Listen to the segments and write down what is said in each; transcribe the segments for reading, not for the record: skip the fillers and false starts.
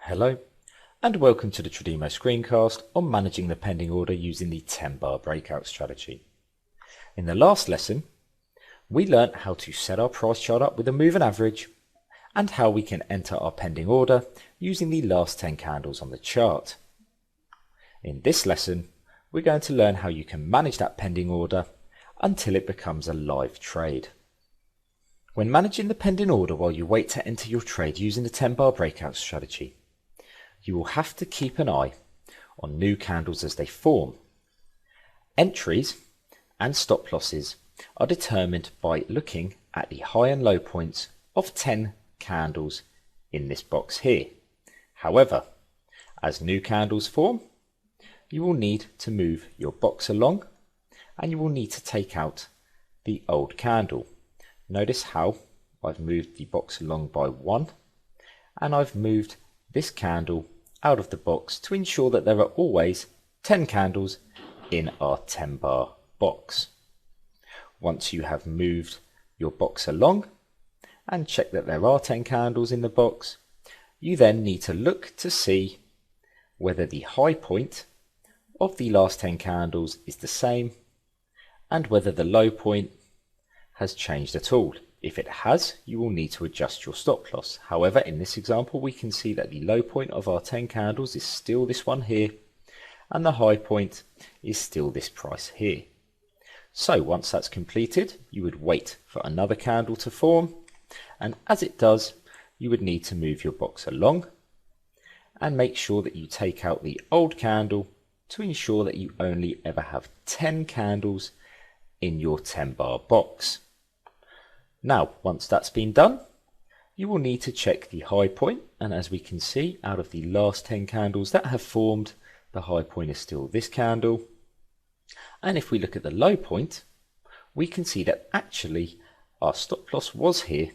Hello and welcome to the Tradimo screencast on managing the pending order using the 10-bar breakout strategy. In the last lesson, we learnt how to set our price chart up with a moving average and how we can enter our pending order using the last 10 candles on the chart. In this lesson, we're going to learn how you can manage that pending order until it becomes a live trade. When managing the pending order while you wait to enter your trade using the 10-bar breakout strategy, you will have to keep an eye on new candles as they form. Entries and stop losses are determined by looking at the high and low points of 10 candles in this box here. However, as new candles form, you will need to move your box along and you will need to take out the old candle. Notice how I've moved the box along by 1 and I've moved this candle out of the box to ensure that there are always 10 candles in our 10-bar box. Once you have moved your box along and check that there are 10 candles in the box, you then need to look to see whether the high point of the last 10 candles is the same and whether the low point has changed at all. If it has, you will need to adjust your stop loss. However, in this example, we can see that the low point of our 10 candles is still this one here, and the high point is still this price here. So once that's completed, you would wait for another candle to form, and as it does, you would need to move your box along and make sure that you take out the old candle to ensure that you only ever have 10 candles in your 10-bar box. Now, once that's been done, you will need to check the high point, and as we can see, out of the last 10 candles that have formed, the high point is still this candle. And if we look at the low point, we can see that actually our stop loss was here,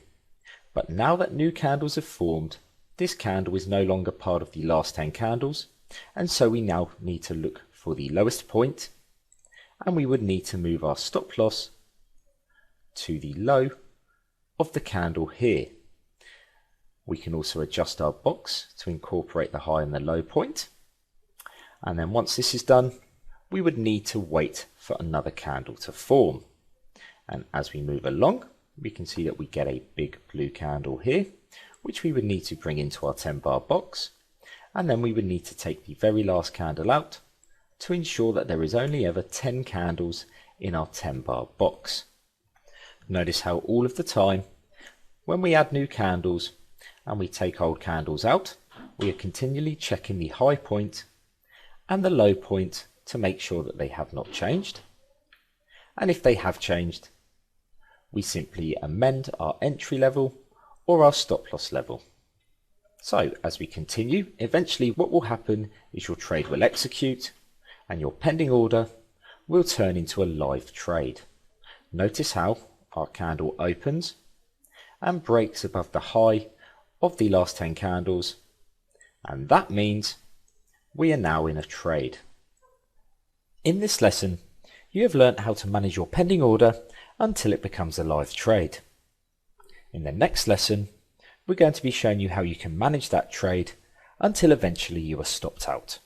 but now that new candles have formed, this candle is no longer part of the last 10 candles, and so we now need to look for the lowest point, and we would need to move our stop loss to the low of the candle here. We can also adjust our box to incorporate the high and the low point, and then once this is done, we would need to wait for another candle to form. And as we move along, we can see that we get a big blue candle here, which we would need to bring into our 10-bar box, and then we would need to take the very last candle out to ensure that there is only ever 10 candles in our 10-bar box. Notice how all of the time, when we add new candles and we take old candles out, we are continually checking the high point and the low point to make sure that they have not changed. And if they have changed, we simply amend our entry level or our stop loss level. So as we continue, eventually what will happen is your trade will execute and your pending order will turn into a live trade. Notice how our candle opens and breaks above the high of the last 10 candles, and that means we are now in a trade. In this lesson, you have learnt how to manage your pending order until it becomes a live trade. In the next lesson, we're going to be showing you how you can manage that trade until eventually you are stopped out.